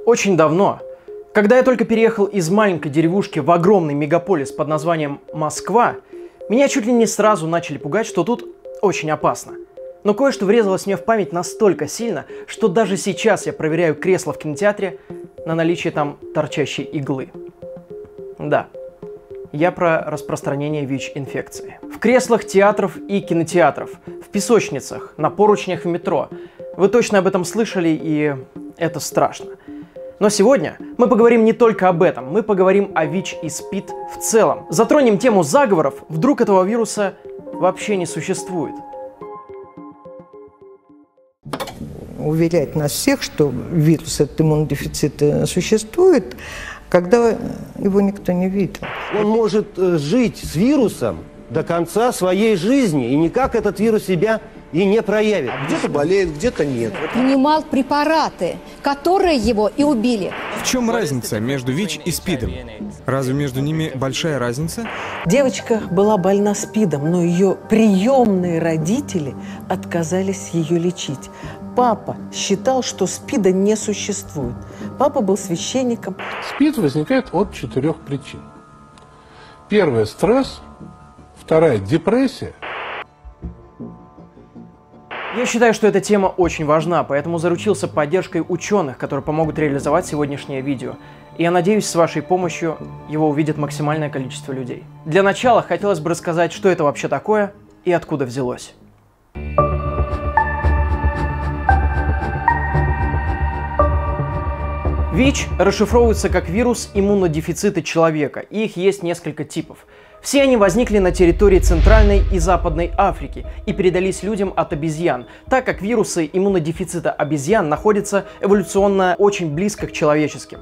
Очень давно, когда я только переехал из маленькой деревушки в огромный мегаполис под названием Москва, меня чуть ли не сразу начали пугать, что тут очень опасно. Но кое-что врезалось мне в память настолько сильно, что даже сейчас я проверяю кресло в кинотеатре на наличие там торчащей иглы. Да, я про распространение ВИЧ-инфекции. В креслах театров и кинотеатров, в песочницах, на поручнях в метро. Вы точно об этом слышали, и это страшно. Но сегодня мы поговорим не только об этом, мы поговорим о ВИЧ и СПИД в целом. Затронем тему заговоров, вдруг этого вируса вообще не существует. Уверять нас всех, что вирус от иммунодефицита существует, когда его никто не видел. Он может жить с вирусом до конца своей жизни, и никак этот вирус себя и не проявит. Где-то болеет, где-то нет. Принимал препараты, которые его и убили. В чем разница между ВИЧ и СПИДом? Разве между ними большая разница? Девочка была больна СПИДом, но ее приемные родители отказались ее лечить. Папа считал, что СПИДа не существует. Папа был священником. СПИД возникает от 4 причин. Первая – стресс. Вторая – депрессия. Я считаю, что эта тема очень важна, поэтому заручился поддержкой ученых, которые помогут реализовать сегодняшнее видео. И я надеюсь, с вашей помощью его увидит максимальное количество людей. Для начала хотелось бы рассказать, что это вообще такое и откуда взялось. ВИЧ расшифровывается как вирус иммунодефицита человека, и их есть несколько типов. Все они возникли на территории Центральной и Западной Африки и передались людям от обезьян, так как вирусы иммунодефицита обезьян находятся эволюционно очень близко к человеческим.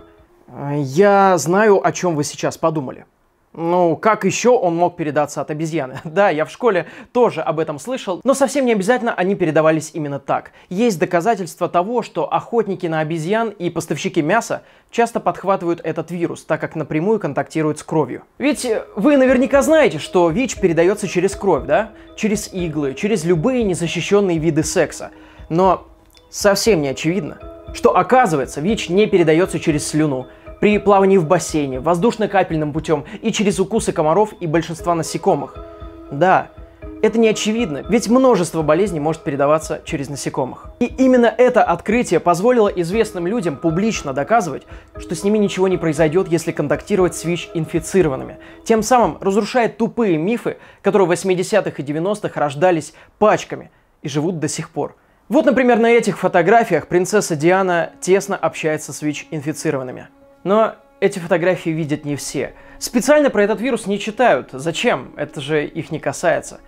Я знаю, о чем вы сейчас подумали. Ну, как еще он мог передаться от обезьяны? Да, я в школе тоже об этом слышал, но совсем не обязательно они передавались именно так. Есть доказательства того, что охотники на обезьян и поставщики мяса часто подхватывают этот вирус, так как напрямую контактируют с кровью. Ведь вы наверняка знаете, что ВИЧ передается через кровь, да? Через иглы, через любые незащищенные виды секса. Но совсем не очевидно, что оказывается ВИЧ не передается через слюну, при плавании в бассейне, воздушно-капельным путем и через укусы комаров и большинства насекомых. Да, это не очевидно, ведь множество болезней может передаваться через насекомых. И именно это открытие позволило известным людям публично доказывать, что с ними ничего не произойдет, если контактировать с ВИЧ-инфицированными. Тем самым разрушает тупые мифы, которые в 80-х и 90-х рождались пачками и живут до сих пор. Вот, например, на этих фотографиях принцесса Диана тесно общается с ВИЧ-инфицированными. Но эти фотографии видят не все. Специально про этот вирус не читают. Зачем? Это же их не касается.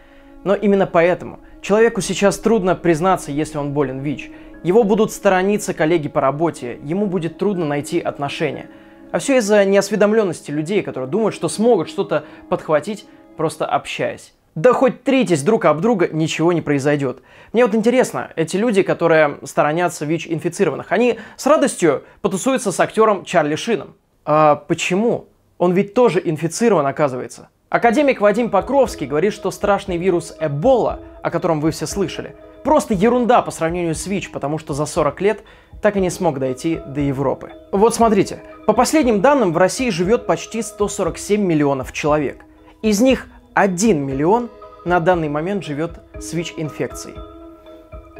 Но именно поэтому человеку сейчас трудно признаться, если он болен ВИЧ. Его будут сторониться коллеги по работе, ему будет трудно найти отношения. А все из-за неосведомленности людей, которые думают, что смогут что-то подхватить, просто общаясь. Да хоть тритесь друг об друга, ничего не произойдет. Мне вот интересно, эти люди, которые сторонятся ВИЧ-инфицированных, они с радостью потусуются с актером Чарли Шином. А почему? Он ведь тоже инфицирован, оказывается. Академик Вадим Покровский говорит, что страшный вирус Эбола, о котором вы все слышали, просто ерунда по сравнению с ВИЧ, потому что за 40 лет так и не смог дойти до Европы. Вот смотрите, по последним данным в России живет почти 147 миллионов человек. Из них 1 миллион на данный момент живет с ВИЧ-инфекцией.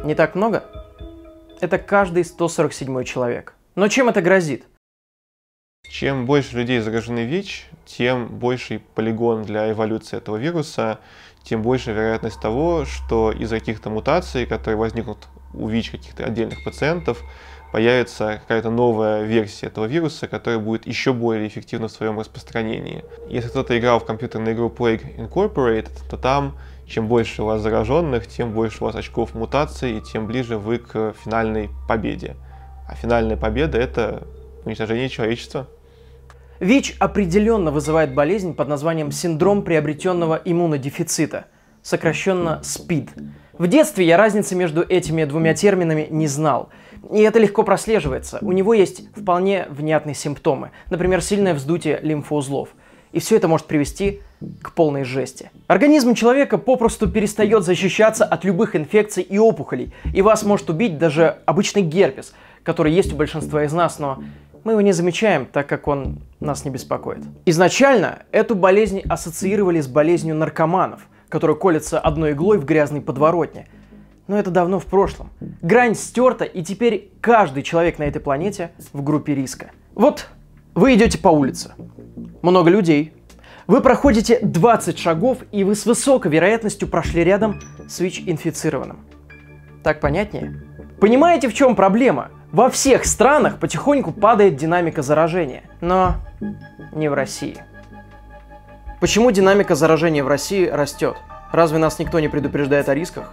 Не так много? Это каждый 147 человек. Но чем это грозит? Чем больше людей заражены ВИЧ, тем больший полигон для эволюции этого вируса, тем больше вероятность того, что из-за каких-то мутаций, которые возникнут у ВИЧ каких-то отдельных пациентов, появится какая-то новая версия этого вируса, которая будет еще более эффективна в своем распространении. Если кто-то играл в компьютерную игру Plague Incorporated, то там, чем больше у вас зараженных, тем больше у вас очков мутаций, и тем ближе вы к финальной победе. А финальная победа — это уничтожение человечества. ВИЧ определенно вызывает болезнь под названием синдром приобретенного иммунодефицита, сокращенно СПИД. В детстве я разницы между этими двумя терминами не знал. И это легко прослеживается. У него есть вполне внятные симптомы, например, сильное вздутие лимфоузлов. И все это может привести к полной жести. Организм человека попросту перестает защищаться от любых инфекций и опухолей, и вас может убить даже обычный герпес, который есть у большинства из нас, но мы его не замечаем, так как он нас не беспокоит. Изначально эту болезнь ассоциировали с болезнью наркоманов, которые колятся одной иглой в грязной подворотне. Но это давно в прошлом. Грань стерта, и теперь каждый человек на этой планете в группе риска. Вот вы идете по улице. Много людей. Вы проходите 20 шагов, и вы с высокой вероятностью прошли рядом с ВИЧ-инфицированным. Так понятнее? Понимаете, в чем проблема? Во всех странах потихоньку падает динамика заражения, но не в России. Почему динамика заражения в России растет? Разве нас никто не предупреждает о рисках?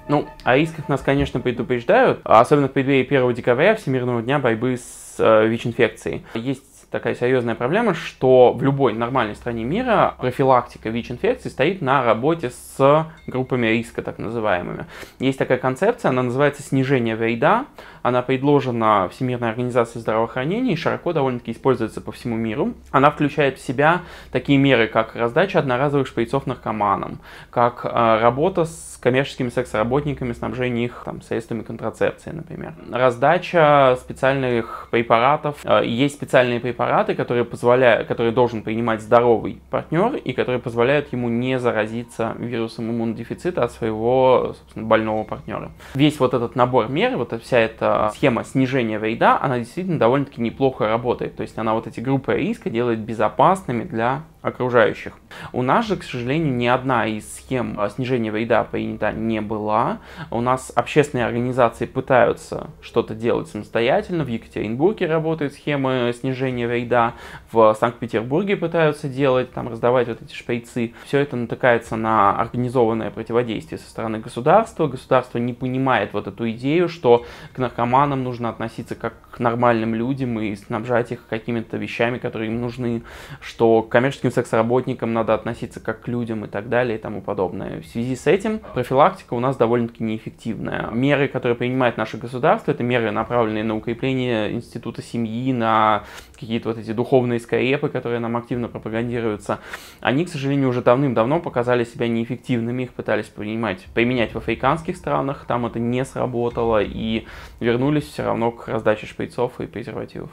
Ну, о рисках нас, конечно, предупреждают, особенно в преддверии 1 декабря, Всемирного дня борьбы с ВИЧ-инфекцией. Есть такая серьезная проблема, что в любой нормальной стране мира профилактика ВИЧ-инфекции стоит на работе с группами риска, так называемыми. Есть такая концепция, она называется снижение вреда. Она предложена Всемирной организацией здравоохранения и широко довольно-таки используется по всему миру. Она включает в себя такие меры, как раздача одноразовых шприцов наркоманам, как работа с коммерческими секс-работниками, снабжение их средствами контрацепции, например. Раздача специальных препаратов. Есть специальные препараты, которые должен принимать здоровый партнер и которые позволяют ему не заразиться вирусом иммунодефицита от своего, собственно, больного партнера. Весь вот этот набор мер, вот вся эта схема снижения вреда, она действительно довольно-таки неплохо работает. То есть она вот эти группы риска делает безопасными для окружающих. У нас же, к сожалению, ни одна из схем снижения вреда принята не была. У нас общественные организации пытаются что-то делать самостоятельно. В Екатеринбурге работают схемы снижения вреда, в Санкт-Петербурге пытаются делать, раздавать вот эти шприцы. Все это натыкается на организованное противодействие со стороны государства. Государство не понимает вот эту идею, что к наркоманам нужно относиться как к нормальным людям и снабжать их какими-то вещами, которые им нужны, что к коммерческим секс-работникам надо относиться как к людям и так далее и тому подобное. В связи с этим профилактика у нас довольно-таки неэффективная. Меры, которые принимает наше государство, это меры, направленные на укрепление института семьи, на какие-то вот эти духовные скрепы, которые нам активно пропагандируются. Они, к сожалению, уже давным-давно показали себя неэффективными. Их пытались применять в африканских странах, там это не сработало, и вернулись все равно к раздаче шприцов и презервативов.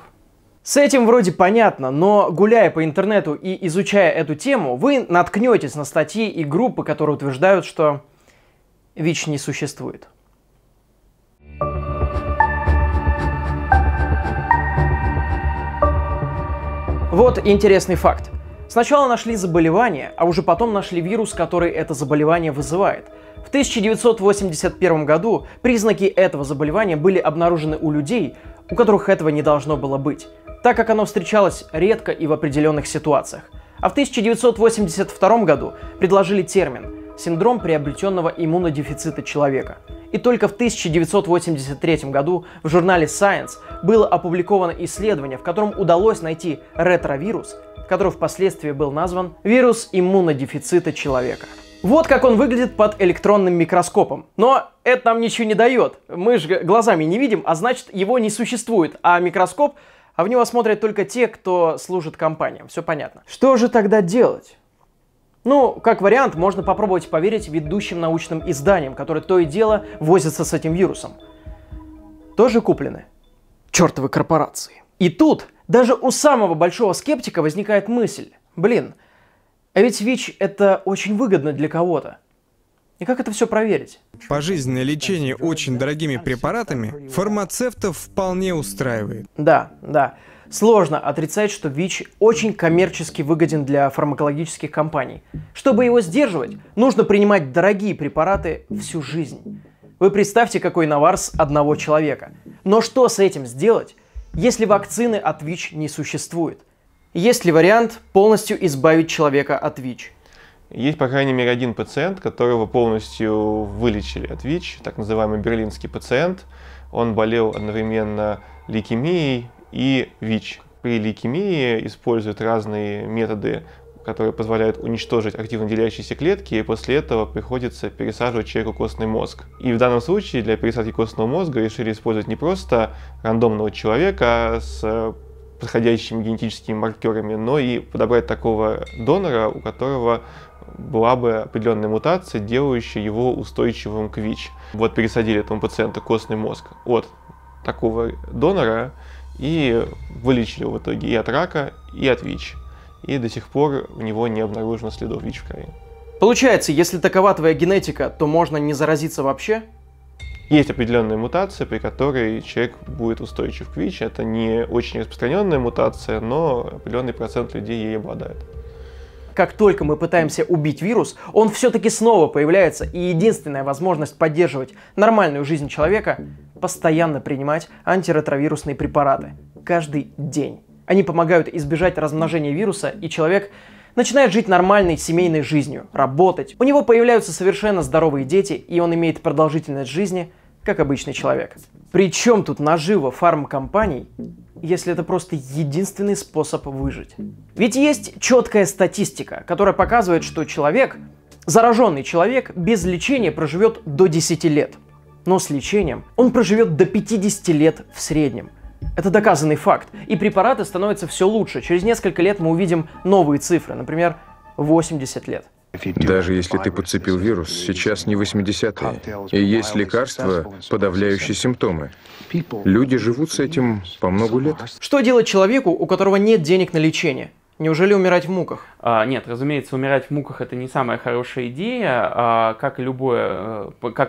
С этим вроде понятно, но гуляя по интернету и изучая эту тему, вы наткнетесь на статьи и группы, которые утверждают, что ВИЧ не существует. Вот интересный факт. Сначала нашли заболевание, а уже потом нашли вирус, который это заболевание вызывает. В 1981 году признаки этого заболевания были обнаружены у людей, у которых этого не должно было быть, так как оно встречалось редко и в определенных ситуациях. А в 1982 году предложили термин «синдром приобретенного иммунодефицита человека». И только в 1983 году в журнале Science было опубликовано исследование, в котором удалось найти ретровирус, который впоследствии был назван вирус иммунодефицита человека. Вот как он выглядит под электронным микроскопом. Но это нам ничего не дает. Мы же глазами не видим, а значит его не существует. А микроскоп, в него смотрят только те, кто служит компаниям. Все понятно. Что же тогда делать? Ну, как вариант, можно попробовать поверить ведущим научным изданиям, которые то и дело возятся с этим вирусом. Тоже куплены чертовы корпорации. И тут даже у самого большого скептика возникает мысль. Блин, а ведь ВИЧ это очень выгодно для кого-то. И как это все проверить? Пожизненное лечение очень дорогими препаратами фармацевтов вполне устраивает. Да. Сложно отрицать, что ВИЧ очень коммерчески выгоден для фармакологических компаний. Чтобы его сдерживать, нужно принимать дорогие препараты всю жизнь. Вы представьте, какой навар с одного человека. Но что с этим сделать, если вакцины от ВИЧ не существует? Есть ли вариант полностью избавить человека от ВИЧ? Есть, по крайней мере, один пациент, которого полностью вылечили от ВИЧ, так называемый берлинский пациент. Он болел одновременно лейкемией и ВИЧ. При лейкемии используют разные методы, которые позволяют уничтожить активно делящиеся клетки, и после этого приходится пересаживать человеку костный мозг. И в данном случае для пересадки костного мозга решили использовать не просто рандомного человека с подходящими генетическими маркерами, но и подобрать такого донора, у которого была бы определенная мутация, делающая его устойчивым к ВИЧ. Вот пересадили этому пациенту костный мозг от такого донора и вылечили в итоге и от рака, и от ВИЧ. И до сих пор у него не обнаружено следов ВИЧ в крови. Получается, если такова твоя генетика, то можно не заразиться вообще? Есть определенная мутация, при которой человек будет устойчив к ВИЧ. Это не очень распространенная мутация, но определенный процент людей ей обладает. Как только мы пытаемся убить вирус, он все-таки снова появляется, и единственная возможность поддерживать нормальную жизнь человека – постоянно принимать антиретровирусные препараты. Каждый день. Они помогают избежать размножения вируса, и человек начинает жить нормальной семейной жизнью, работать. У него появляются совершенно здоровые дети, и он имеет продолжительность жизни, как обычный человек. Причем тут нажива фармкомпаний, если это просто единственный способ выжить? Ведь есть четкая статистика, которая показывает, что человек, зараженный человек, без лечения проживет до 10 лет. Но с лечением он проживет до 50 лет в среднем. Это доказанный факт. И препараты становятся все лучше. Через несколько лет мы увидим новые цифры, например, 80 лет. Даже если ты подцепил вирус, сейчас не 80-е, и есть лекарства, подавляющие симптомы. Люди живут с этим по много лет. Что делать человеку, у которого нет денег на лечение? Неужели умирать в муках? Нет, разумеется, умирать в муках — это не самая хорошая идея. Как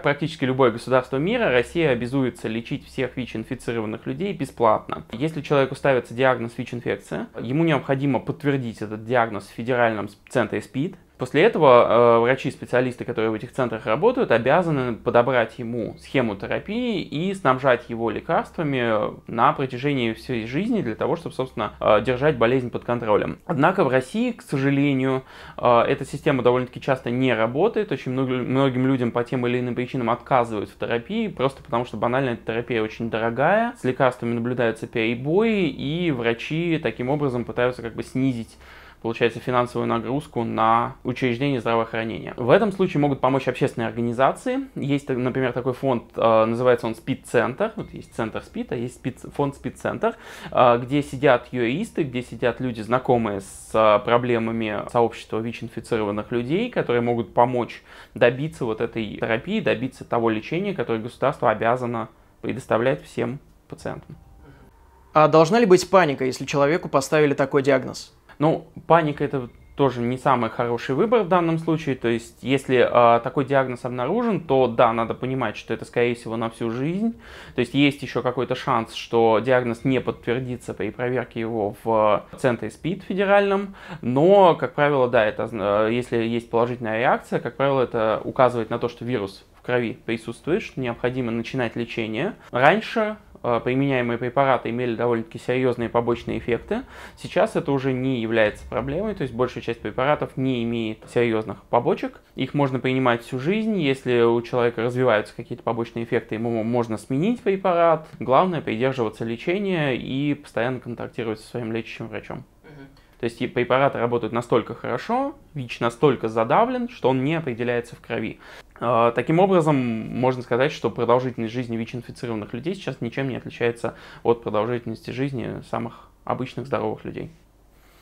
практически любое государство мира, Россия обязуется лечить всех ВИЧ-инфицированных людей бесплатно. Если человеку ставится диагноз ВИЧ-инфекция, ему необходимо подтвердить этот диагноз в федеральном центре СПИД. После этого врачи-специалисты, которые в этих центрах работают, обязаны подобрать ему схему терапии и снабжать его лекарствами на протяжении всей жизни для того, чтобы, собственно, держать болезнь под контролем. Однако в России, к сожалению, эта система довольно-таки часто не работает. Очень многим людям по тем или иным причинам отказывают в терапии, просто потому что банально эта терапия очень дорогая, с лекарствами наблюдаются перебои, и врачи таким образом пытаются как бы снизить, получается, финансовую нагрузку на учреждения здравоохранения. В этом случае могут помочь общественные организации. Есть, например, такой фонд, называется он СПИД-центр. Вот есть центр СПИД, а есть фонд СПИД-центр, где сидят юристы, где сидят люди, знакомые с проблемами сообщества ВИЧ-инфицированных людей, которые могут помочь добиться вот этой терапии, добиться того лечения, которое государство обязано предоставлять всем пациентам. А должна ли быть паника, если человеку поставили такой диагноз? Ну, паника — это тоже не самый хороший выбор в данном случае. То есть, если такой диагноз обнаружен, то да, надо понимать, что это, скорее всего, на всю жизнь. То есть, есть еще какой-то шанс, что диагноз не подтвердится при проверке его в центре СПИД федеральном. Но, как правило, да, это, если есть положительная реакция, как правило, это указывает на то, что вирус в крови присутствует, что необходимо начинать лечение. Раньше применяемые препараты имели довольно-таки серьезные побочные эффекты. Сейчас это уже не является проблемой, то есть большая часть препаратов не имеет серьезных побочек. Их можно принимать всю жизнь. Если у человека развиваются какие-то побочные эффекты, ему можно сменить препарат. Главное — придерживаться лечения и постоянно контактировать со своим лечащим врачом. То есть препараты работают настолько хорошо, ВИЧ настолько задавлен, что он не определяется в крови. Таким образом, можно сказать, что продолжительность жизни ВИЧ-инфицированных людей сейчас ничем не отличается от продолжительности жизни самых обычных здоровых людей.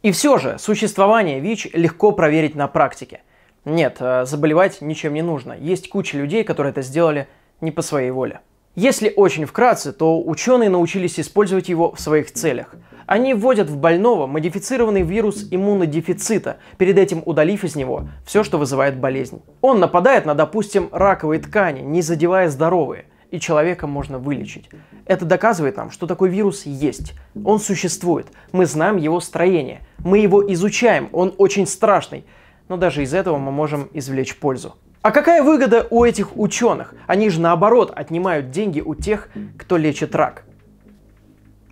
И все же, существование ВИЧ легко проверить на практике. Нет, заболевать ничем не нужно. Есть куча людей, которые это сделали не по своей воле. Если очень вкратце, то ученые научились использовать его в своих целях. Они вводят в больного модифицированный вирус иммунодефицита, перед этим удалив из него все, что вызывает болезнь. Он нападает на, допустим, раковые ткани, не задевая здоровые, и человека можно вылечить. Это доказывает нам, что такой вирус есть. Он существует, мы знаем его строение, мы его изучаем, он очень страшный, но даже из этого мы можем извлечь пользу. А какая выгода у этих ученых? Они же наоборот отнимают деньги у тех, кто лечит рак.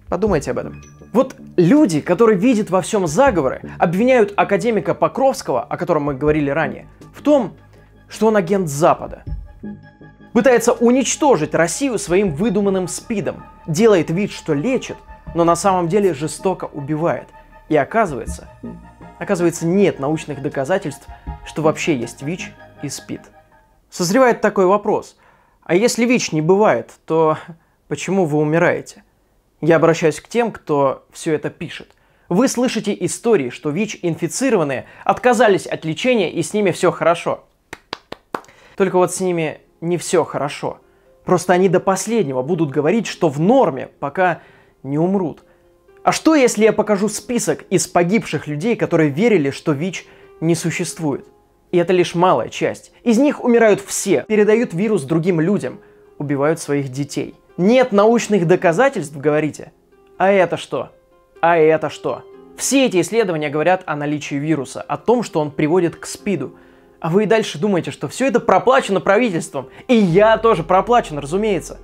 Подумайте об этом. Вот люди, которые видят во всем заговоры, обвиняют академика Покровского, о котором мы говорили ранее, в том, что он агент Запада. Пытается уничтожить Россию своим выдуманным СПИДом, делает вид, что лечит, но на самом деле жестоко убивает. И оказывается, нет научных доказательств, что вообще есть ВИЧ и СПИД. Созревает такой вопрос. А если ВИЧ не бывает, то почему вы умираете? Я обращаюсь к тем, кто все это пишет. Вы слышите истории, что ВИЧ-инфицированные отказались от лечения и с ними все хорошо. Только вот с ними не все хорошо. Просто они до последнего будут говорить, что в норме, пока не умрут. А что, если я покажу список из погибших людей, которые верили, что ВИЧ не существует? И это лишь малая часть. Из них умирают все, передают вирус другим людям, убивают своих детей. Нет научных доказательств, говорите? А это что? А это что? Все эти исследования говорят о наличии вируса, о том, что он приводит к СПИДу. А вы и дальше думаете, что все это проплачено правительством. И я тоже проплачен, разумеется.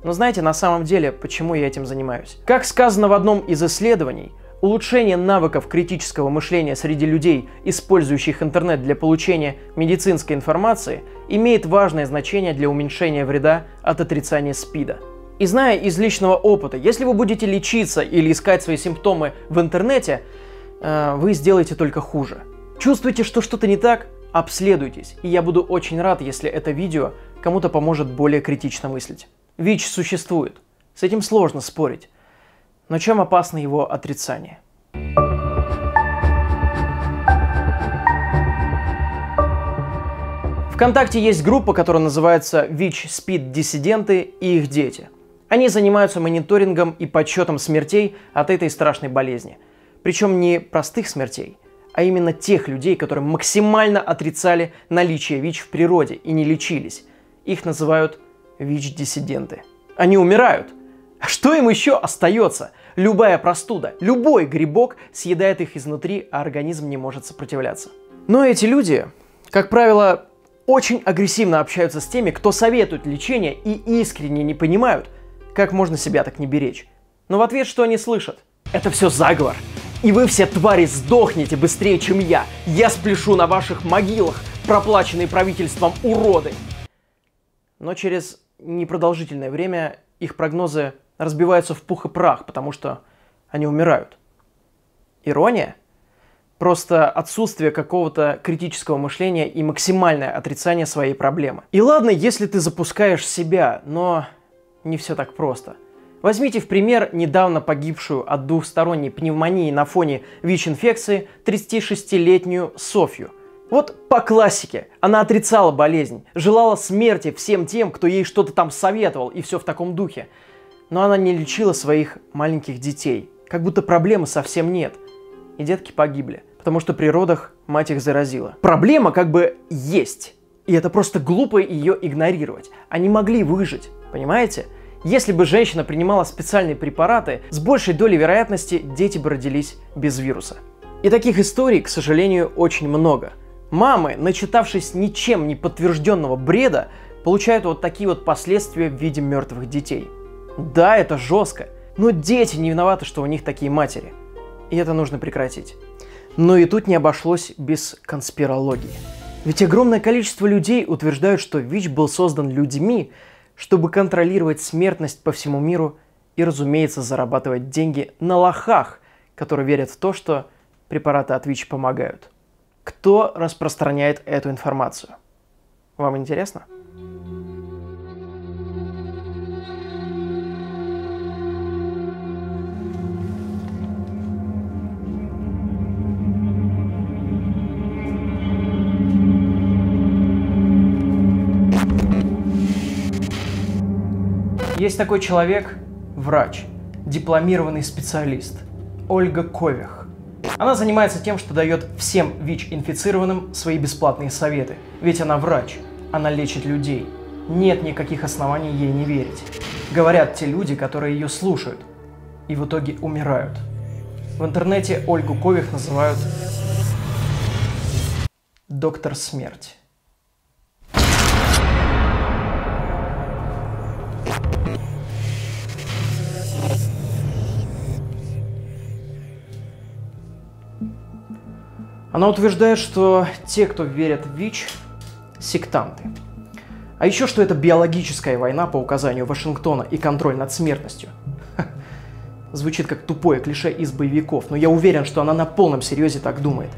Но знаете, на самом деле, почему я этим занимаюсь? Как сказано в одном из исследований, улучшение навыков критического мышления среди людей, использующих интернет для получения медицинской информации, имеет важное значение для уменьшения вреда от отрицания СПИДа. И зная из личного опыта, если вы будете лечиться или искать свои симптомы в интернете, вы сделаете только хуже. Чувствуете, что что-то не так? Обследуйтесь. И я буду очень рад, если это видео кому-то поможет более критично мыслить. ВИЧ существует. С этим сложно спорить. Но чем опасно его отрицание? ВКонтакте есть группа, которая называется ВИЧ-СПИД-диссиденты и их дети. Они занимаются мониторингом и подсчетом смертей от этой страшной болезни. Причем не простых смертей, а именно тех людей, которые максимально отрицали наличие ВИЧ в природе и не лечились. Их называют ВИЧ-диссиденты. Они умирают. А что им еще остается? Любая простуда, любой грибок съедает их изнутри, а организм не может сопротивляться. Но эти люди, как правило, очень агрессивно общаются с теми, кто советует лечение и искренне не понимают, как можно себя так не беречь. Но в ответ что они слышат? Это все заговор. И вы все, твари, сдохнете быстрее, чем я. Я спляшу на ваших могилах, проплаченные правительством уроды. Но через непродолжительное время их прогнозы разбиваются в пух и прах, потому что они умирают. Ирония? Просто отсутствие какого-то критического мышления и максимальное отрицание своей проблемы. И ладно, если ты запускаешь себя, но не все так просто. Возьмите в пример недавно погибшую от двухсторонней пневмонии на фоне ВИЧ-инфекции 36-летнюю Софью. Вот по классике. Она отрицала болезнь, желала смерти всем тем, кто ей что-то там советовал, и все в таком духе. Но она не лечила своих маленьких детей. Как будто проблемы совсем нет. И детки погибли, потому что при родах мать их заразила. Проблема как бы есть. И это просто глупо ее игнорировать. Они могли выжить, понимаете? Если бы женщина принимала специальные препараты, с большей долей вероятности дети бы родились без вируса. И таких историй, к сожалению, очень много. Мамы, начитавшись ничем не подтвержденного бреда, получают вот такие вот последствия в виде мертвых детей. Да, это жестко, но дети не виноваты, что у них такие матери. И это нужно прекратить. Но и тут не обошлось без конспирологии. Ведь огромное количество людей утверждают, что ВИЧ был создан людьми, чтобы контролировать смертность по всему миру и, разумеется, зарабатывать деньги на лохах, которые верят в то, что препараты от ВИЧ помогают. Кто распространяет эту информацию? Вам интересно? Есть такой человек, врач, дипломированный специалист, Ольга Кових. Она занимается тем, что дает всем ВИЧ-инфицированным свои бесплатные советы. Ведь она врач, она лечит людей. Нет никаких оснований ей не верить. Говорят те люди, которые ее слушают, и в итоге умирают. В интернете Ольгу Кових называют «Доктор Смерть». Она утверждает, что те, кто верят в ВИЧ, сектанты. А еще, что это биологическая война по указанию Вашингтона и контроль над смертностью. Звучит как тупое клише из боевиков, но я уверен, что она на полном серьезе так думает.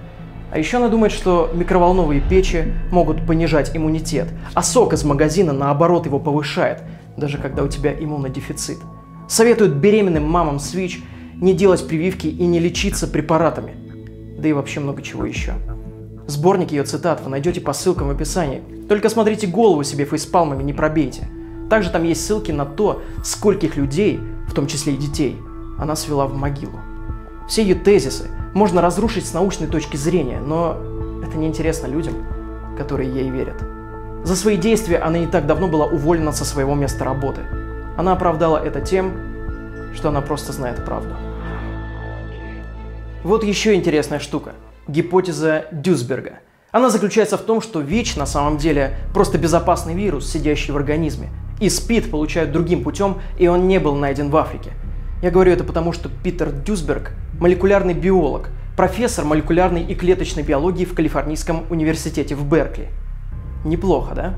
А еще она думает, что микроволновые печи могут понижать иммунитет, а сок из магазина, наоборот, его повышает, даже когда у тебя иммунодефицит. Советует беременным мамам с ВИЧ не делать прививки и не лечиться препаратами. Да и вообще много чего еще. Сборник ее цитат вы найдете по ссылкам в описании. Только смотрите, голову себе фейспалмами не пробейте. Также там есть ссылки на то, скольких людей, в том числе и детей, она свела в могилу. Все ее тезисы можно разрушить с научной точки зрения, но это неинтересно людям, которые ей верят. За свои действия она не так давно была уволена со своего места работы. Она оправдала это тем, что она просто знает правду. Вот еще интересная штука. Гипотеза Дюсберга. Она заключается в том, что ВИЧ на самом деле просто безопасный вирус, сидящий в организме. И СПИД получают другим путем, и он не был найден в Африке. Я говорю это потому, что Питер Дюсберг – молекулярный биолог, профессор молекулярной и клеточной биологии в Калифорнийском университете в Беркли. Неплохо, да?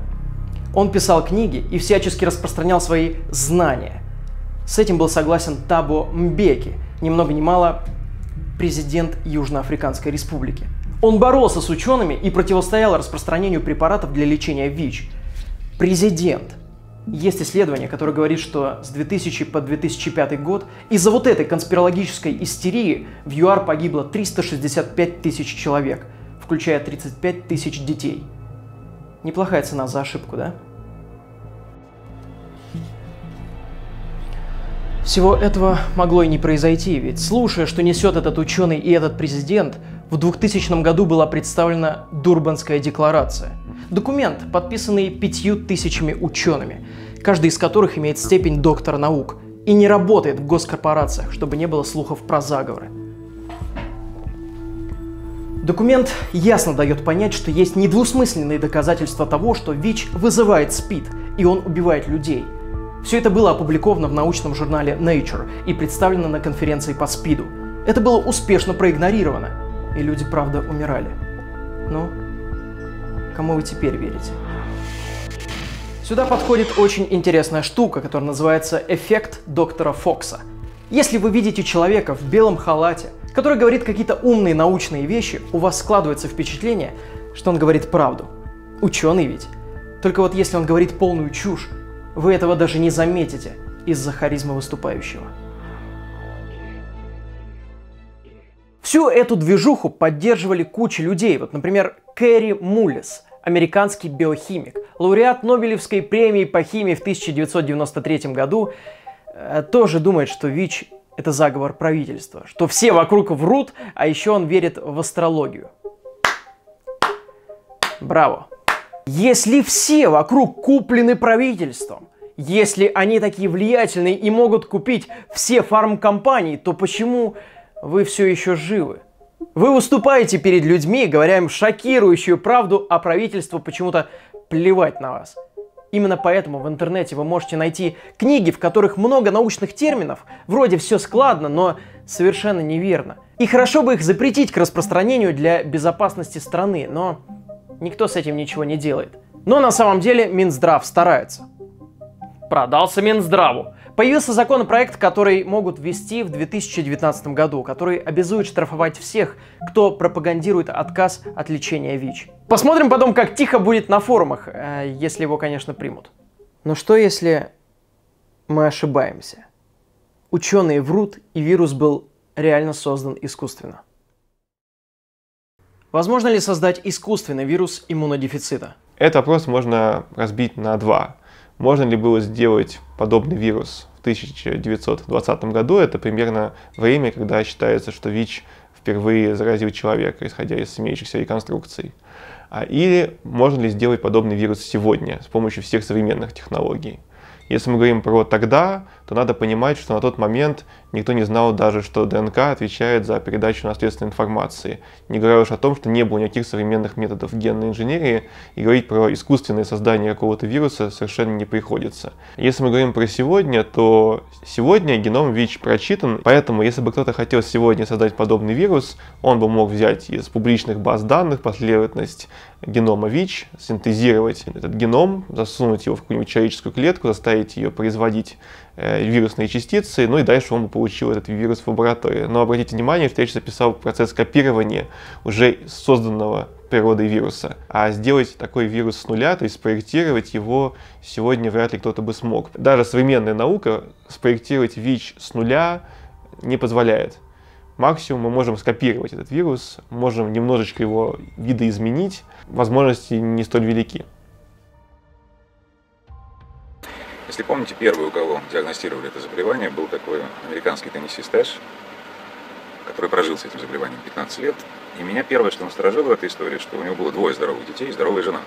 Он писал книги и всячески распространял свои знания. С этим был согласен Табо Мбеки, ни много ни мало президент Южноафриканской республики. Он боролся с учеными и противостоял распространению препаратов для лечения ВИЧ. Президент. Есть исследование, которое говорит, что с 2000 по 2005 год из-за вот этой конспирологической истерии в ЮАР погибло 365 тысяч человек, включая 35 тысяч детей. Неплохая цена за ошибку, да? Всего этого могло и не произойти, ведь слушая, что несет этот ученый и этот президент, в 2000 году была представлена Дурбанская декларация. Документ, подписанный 5000 учеными, каждый из которых имеет степень доктора наук и не работает в госкорпорациях, чтобы не было слухов про заговоры. Документ ясно дает понять, что есть недвусмысленные доказательства того, что ВИЧ вызывает СПИД, и он убивает людей. Все это было опубликовано в научном журнале Nature и представлено на конференции по СПИДу. Это было успешно проигнорировано, и люди, правда, умирали. Ну, кому вы теперь верите? Сюда подходит очень интересная штука, которая называется эффект доктора Фокса. Если вы видите человека в белом халате, который говорит какие-то умные научные вещи, у вас складывается впечатление, что он говорит правду. Ученый ведь. Только вот если он говорит полную чушь, вы этого даже не заметите из-за харизмы выступающего. Всю эту движуху поддерживали куча людей. Вот, например, Кэрри Муллис, американский биохимик, лауреат Нобелевской премии по химии в 1993 году, тоже думает, что ВИЧ – это заговор правительства, что все вокруг врут, а еще он верит в астрологию. Браво! Если все вокруг куплены правительством, если они такие влиятельные и могут купить все фармкомпании, то почему вы все еще живы? Вы выступаете перед людьми, говоря им шокирующую правду, а правительству почему-то плевать на вас. Именно поэтому в интернете вы можете найти книги, в которых много научных терминов, вроде все складно, но совершенно неверно. И хорошо бы их запретить к распространению для безопасности страны, но никто с этим ничего не делает. Но на самом деле Минздрав старается. Продался Минздраву. Появился законопроект, который могут ввести в 2019 году, который обязует штрафовать всех, кто пропагандирует отказ от лечения ВИЧ. Посмотрим потом, как тихо будет на форумах, если его, конечно, примут. Но что, если мы ошибаемся? Ученые врут, и вирус был реально создан искусственно. Возможно ли создать искусственный вирус иммунодефицита? Этот вопрос можно разбить на два. Можно ли было сделать подобный вирус в 1920 году? Это примерно время, когда считается, что ВИЧ впервые заразил человека, исходя из имеющихся реконструкций. Или можно ли сделать подобный вирус сегодня с помощью всех современных технологий? Если мы говорим про тогда, то надо понимать, что на тот момент никто не знал даже, что ДНК отвечает за передачу наследственной информации. Не говоря уж о том, что не было никаких современных методов генной инженерии, и говорить про искусственное создание какого-то вируса совершенно не приходится. Если мы говорим про сегодня, то сегодня геном ВИЧ прочитан, поэтому если бы кто-то хотел сегодня создать подобный вирус, он бы мог взять из публичных баз данных последовательность генома ВИЧ, синтезировать этот геном, засунуть его в какую-нибудь человеческую клетку, заставить ее производить вирусные частицы, ну и дальше он бы получил этот вирус в лаборатории. Но обратите внимание, что я сейчас описал процесс копирования уже созданного природой вируса. А сделать такой вирус с нуля, то есть спроектировать его, сегодня вряд ли кто-то бы смог. Даже современная наука спроектировать ВИЧ с нуля не позволяет. Максимум мы можем скопировать этот вирус, можем немножечко его видоизменить, возможности не столь велики. Если помните, первый, у кого диагностировали это заболевание, был такой американский теннисист Эш, который прожил с этим заболеванием 15 лет. И меня первое, что насторожило в этой истории, что у него было 2 здоровых детей и здоровая жена.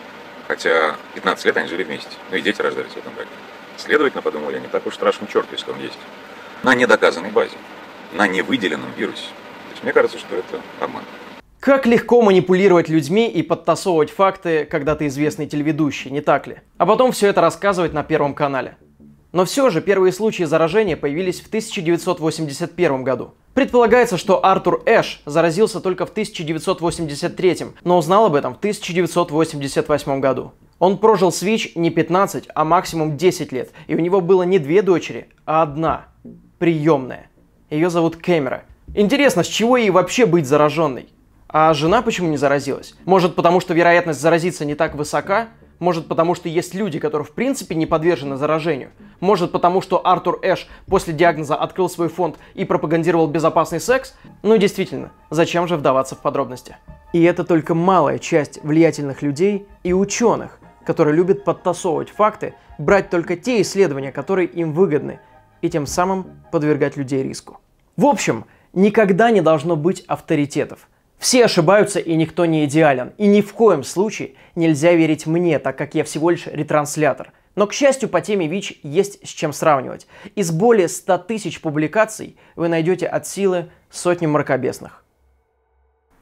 Хотя 15 лет они жили вместе, ну и дети рождались в этом браке. Следовательно, подумал я, не так уж страшный черт, если он есть. На недоказанной базе, на невыделенном вирусе. То есть мне кажется, что это обман. Как легко манипулировать людьми и подтасовывать факты, когда ты известный телеведущий, не так ли? А потом все это рассказывать на Первом канале. Но все же первые случаи заражения появились в 1981 году. Предполагается, что Артур Эш заразился только в 1983, но узнал об этом в 1988 году. Он прожил с ВИЧ не 15, а максимум 10 лет, и у него было не 2 дочери, а 1, приемная. Ее зовут Кэмера. Интересно, с чего ей вообще быть зараженной? А жена почему не заразилась? Может, потому что вероятность заразиться не так высока? Может, потому что есть люди, которые в принципе не подвержены заражению? Может, потому что Артур Эш после диагноза открыл свой фонд и пропагандировал безопасный секс? Ну действительно, зачем же вдаваться в подробности? И это только малая часть влиятельных людей и ученых, которые любят подтасовывать факты, брать только те исследования, которые им выгодны, и тем самым подвергать людей риску. В общем, никогда не должно быть авторитетов. Все ошибаются, и никто не идеален. И ни в коем случае нельзя верить мне, так как я всего лишь ретранслятор. Но, к счастью, по теме ВИЧ есть с чем сравнивать. Из более 100 тысяч публикаций вы найдете от силы сотни мракобесных.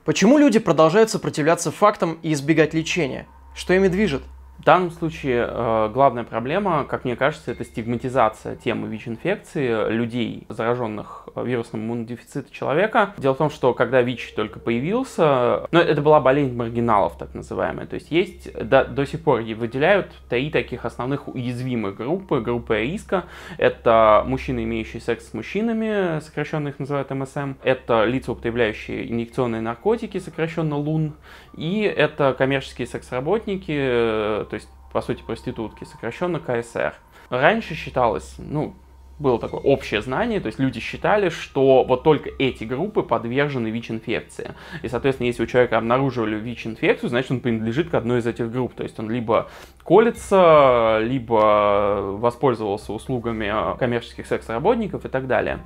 Почему люди продолжают сопротивляться фактам и избегать лечения? Что ими движет? В данном случае главная проблема, как мне кажется, это стигматизация темы ВИЧ-инфекции людей, зараженных вирусным иммунодефицитом человека. Дело в том, что когда ВИЧ только появился, это была болезнь маргиналов, так называемая. То есть до сих пор выделяют 3 таких основных уязвимых группы риска. Это мужчины, имеющие секс с мужчинами, сокращенно их называют МСМ. Это лица, употребляющие инъекционные наркотики, сокращенно ЛУН. И это коммерческие секс-работники, то есть, по сути, проститутки, сокращенно КСР. Раньше считалось, было такое общее знание, то есть люди считали, что вот только эти группы подвержены ВИЧ-инфекции. И, соответственно, если у человека обнаруживали ВИЧ-инфекцию, значит, он принадлежит к одной из этих групп. То есть он либо колется, либо воспользовался услугами коммерческих секс-работников и так далее.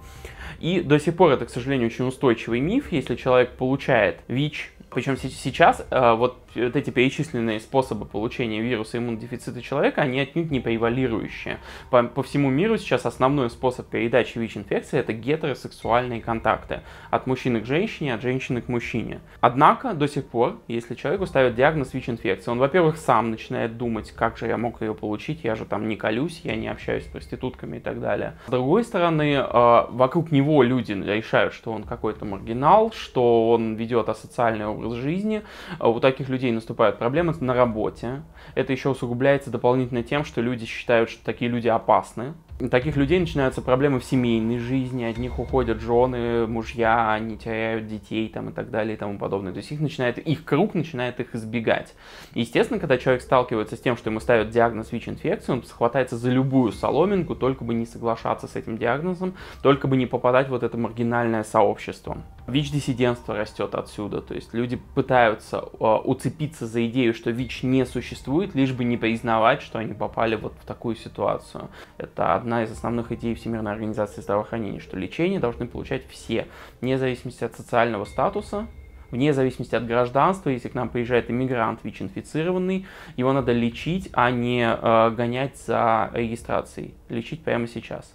И до сих пор это, к сожалению, очень устойчивый миф. Если человек получает ВИЧ, причем сейчас вот эти перечисленные способы получения вируса иммунодефицита человека, они отнюдь не превалирующие. По всему миру сейчас основной способ передачи ВИЧ-инфекции — это гетеросексуальные контакты. От мужчины к женщине, от женщины к мужчине. Однако, до сих пор, если человеку ставят диагноз ВИЧ-инфекции, он, во-первых, сам начинает думать, как же я мог ее получить, я же там не колюсь, я не общаюсь с проститутками и так далее. С другой стороны, вокруг него люди решают, что он какой-то маргинал, что он ведет асоциальный образ жизни. У таких людей наступают проблемы на работе. Это еще усугубляется дополнительно тем, что люди считают, что такие люди опасны. У таких людей начинаются проблемы в семейной жизни, от них уходят жены, мужья, они теряют детей там, и так далее и тому подобное. То есть их круг начинает их избегать. И, естественно, когда человек сталкивается с тем, что ему ставят диагноз ВИЧ-инфекции, он хватается за любую соломинку, только бы не соглашаться с этим диагнозом, только бы не попадать в вот это маргинальное сообщество. ВИЧ-диссидентство растет отсюда, то есть люди пытаются уцепиться за идею, что ВИЧ не существует, лишь бы не признавать, что они попали вот в такую ситуацию. Это одна из основных идей Всемирной организации здравоохранения, что лечение должны получать все, вне зависимости от социального статуса, вне зависимости от гражданства. Если к нам приезжает иммигрант ВИЧ-инфицированный, его надо лечить, а не гонять за регистрацией. Лечить прямо сейчас.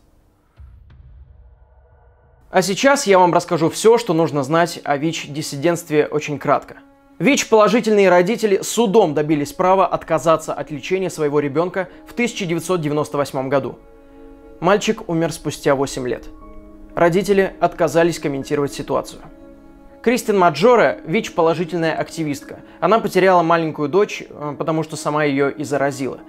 А сейчас я вам расскажу все, что нужно знать о ВИЧ-диссидентстве очень кратко. ВИЧ-положительные родители судом добились права отказаться от лечения своего ребенка в 1998 году. Мальчик умер спустя 8 лет. Родители отказались комментировать ситуацию. Кристин Маджоре – ВИЧ-положительная активистка. Она потеряла маленькую дочь, потому что сама ее и заразила.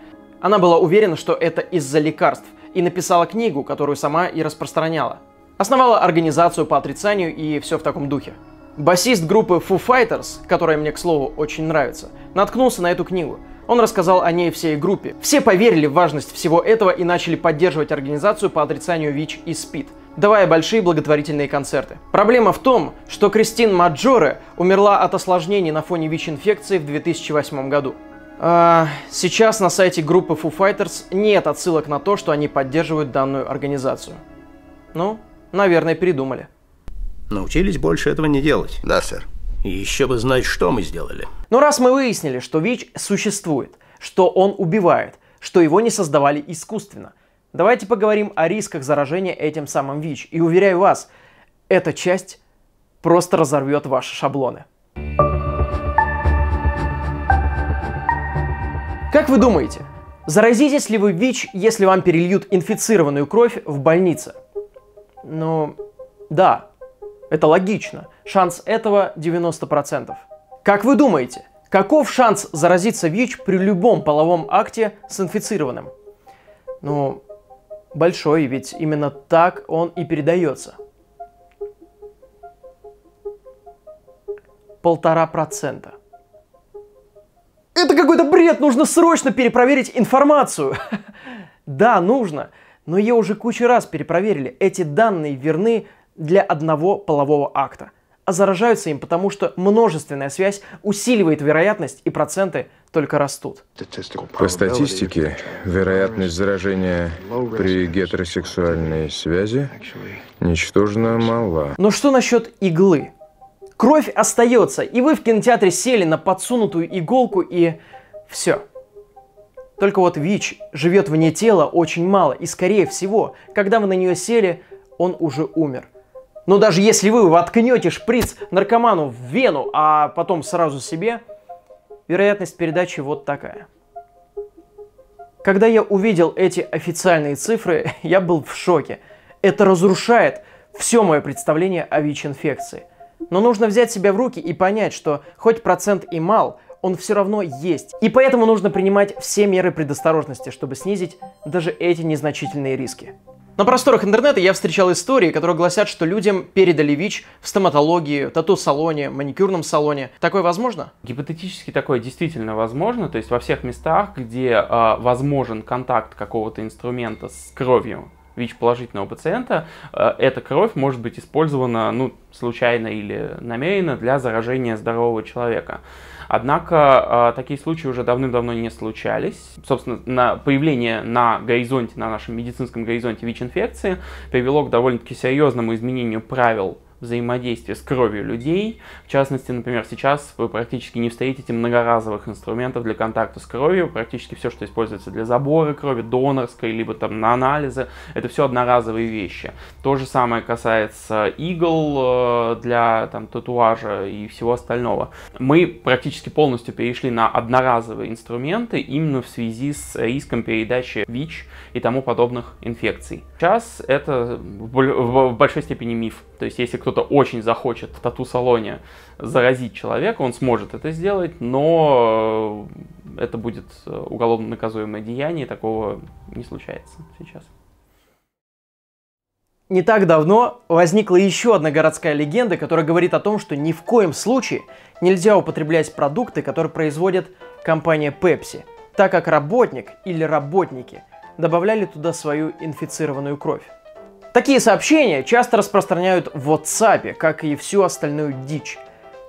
Она была уверена, что это из-за лекарств, и написала книгу, которую сама и распространяла. Основала организацию по отрицанию и все в таком духе. Басист группы Foo Fighters, которая мне, к слову, очень нравится, наткнулся на эту книгу. Он рассказал о ней всей группе. Все поверили в важность всего этого и начали поддерживать организацию по отрицанию ВИЧ и СПИД, давая большие благотворительные концерты. Проблема в том, что Кристин Маджоре умерла от осложнений на фоне ВИЧ-инфекции в 2008 году. Сейчас на сайте группы Foo Fighters нет отсылок на то, что они поддерживают данную организацию. Ну, наверное, передумали. Научились больше этого не делать. Да, сэр. И еще бы знать, что мы сделали. Но раз мы выяснили, что ВИЧ существует, что он убивает, что его не создавали искусственно, давайте поговорим о рисках заражения этим самым ВИЧ. И уверяю вас, эта часть просто разорвет ваши шаблоны. Как вы думаете, заразитесь ли вы ВИЧ, если вам перельют инфицированную кровь в больнице? Ну, да, это логично. Шанс этого 90%. Как вы думаете, каков шанс заразиться ВИЧ при любом половом акте с инфицированным? Ну, большой, ведь именно так он и передается. 1,5%. Это какой-то бред, нужно срочно перепроверить информацию. Да, нужно, но ее уже кучу раз перепроверили. Эти данные верны для одного полового акта. А заражаются им потому, что множественная связь усиливает вероятность, и проценты только растут. По статистике, вероятность заражения при гетеросексуальной связи ничтожно мала. Но что насчет иглы? Кровь остается, и вы в кинотеатре сели на подсунутую иголку, и все. Только вот ВИЧ живет вне тела очень мало, и скорее всего, когда вы на нее сели, он уже умер. Но даже если вы воткнете шприц наркоману в вену, а потом сразу себе, вероятность передачи вот такая. Когда я увидел эти официальные цифры, я был в шоке. Это разрушает все мое представление о ВИЧ-инфекции. Но нужно взять себя в руки и понять, что хоть процент и мал, он все равно есть. И поэтому нужно принимать все меры предосторожности, чтобы снизить даже эти незначительные риски. На просторах интернета я встречал истории, которые гласят, что людям передали ВИЧ в стоматологии, тату-салоне, маникюрном салоне. Такое возможно? Гипотетически такое действительно возможно. То есть во всех местах, где возможен контакт какого-то инструмента с кровью ВИЧ-положительного пациента, эта кровь может быть использована, ну, случайно или намеренно для заражения здорового человека. Однако такие случаи уже давным-давно не случались. Собственно, появление на горизонте, на нашем медицинском горизонте ВИЧ-инфекции привело к довольно-таки серьезному изменению правил взаимодействия с кровью людей. В частности, например, сейчас вы практически не встретите многоразовых инструментов для контакта с кровью. Практически все, что используется для забора крови, донорской, либо там на анализы, это все одноразовые вещи. То же самое касается игл для там татуажа и всего остального. Мы практически полностью перешли на одноразовые инструменты именно в связи с риском передачи ВИЧ и тому подобных инфекций. Сейчас это в большой степени миф. То есть, если кто-то очень захочет в тату-салоне заразить человека, он сможет это сделать, но это будет уголовно наказуемое деяние, такого не случается сейчас. Не так давно возникла еще одна городская легенда, которая говорит о том, что ни в коем случае нельзя употреблять продукты, которые производит компания Pepsi, так как работник или работники добавляли туда свою инфицированную кровь. Такие сообщения часто распространяют в WhatsApp, как и всю остальную дичь.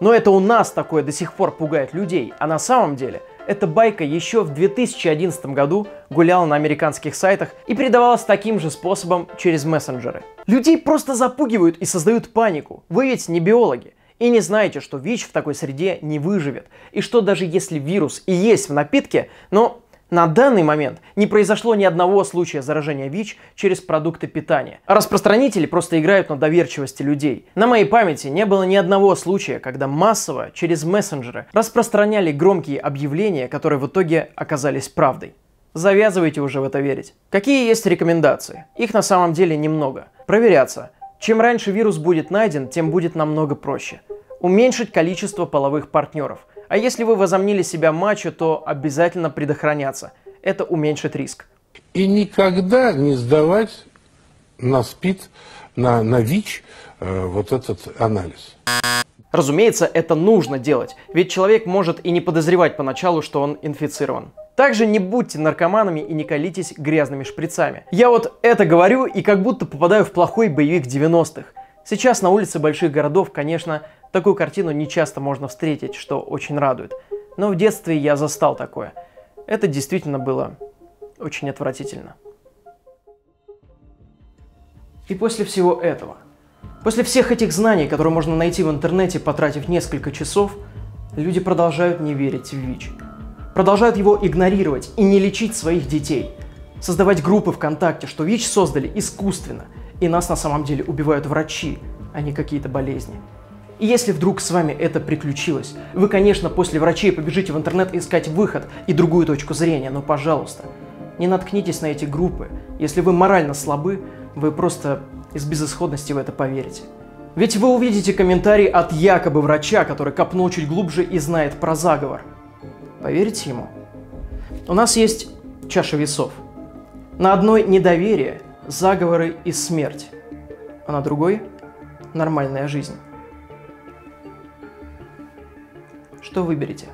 Но это у нас такое до сих пор пугает людей, а на самом деле эта байка еще в 2011 году гуляла на американских сайтах и передавалась таким же способом через мессенджеры. Людей просто запугивают и создают панику. Вы ведь не биологи и не знаете, что ВИЧ в такой среде не выживет, и что даже если вирус и есть в напитке, но на данный момент не произошло ни одного случая заражения ВИЧ через продукты питания. Распространители просто играют на доверчивости людей. На моей памяти не было ни одного случая, когда массово через мессенджеры распространяли громкие объявления, которые в итоге оказались правдой. Завязывайте уже в это верить. Какие есть рекомендации? Их на самом деле немного. Проверяться. Чем раньше вирус будет найден, тем будет намного проще. Уменьшить количество половых партнеров. А если вы возомнили себя мачо, то обязательно предохраняться. Это уменьшит риск. И никогда не сдавать на СПИД, на ВИЧ вот этот анализ. Разумеется, это нужно делать, ведь человек может и не подозревать поначалу, что он инфицирован. Также не будьте наркоманами и не колитесь грязными шприцами. Я вот это говорю и как будто попадаю в плохой боевик 90-х. Сейчас на улице больших городов, конечно, такую картину не часто можно встретить, что очень радует. Но в детстве я застал такое. Это действительно было очень отвратительно. И после всего этого, после всех этих знаний, которые можно найти в интернете, потратив несколько часов, люди продолжают не верить в ВИЧ. Продолжают его игнорировать и не лечить своих детей. Создавать группы ВКонтакте, что ВИЧ создали искусственно, и нас на самом деле убивают врачи, а не какие-то болезни. И если вдруг с вами это приключилось, вы, конечно, после врачей побежите в интернет искать выход и другую точку зрения, но, пожалуйста, не наткнитесь на эти группы. Если вы морально слабы, вы просто из безысходности в это поверите. Ведь вы увидите комментарий от якобы врача, который копнул чуть глубже и знает про заговор. Поверите ему? У нас есть чаша весов. На одной недоверие, заговоры и смерть, а на другой нормальная жизнь. Что выберете?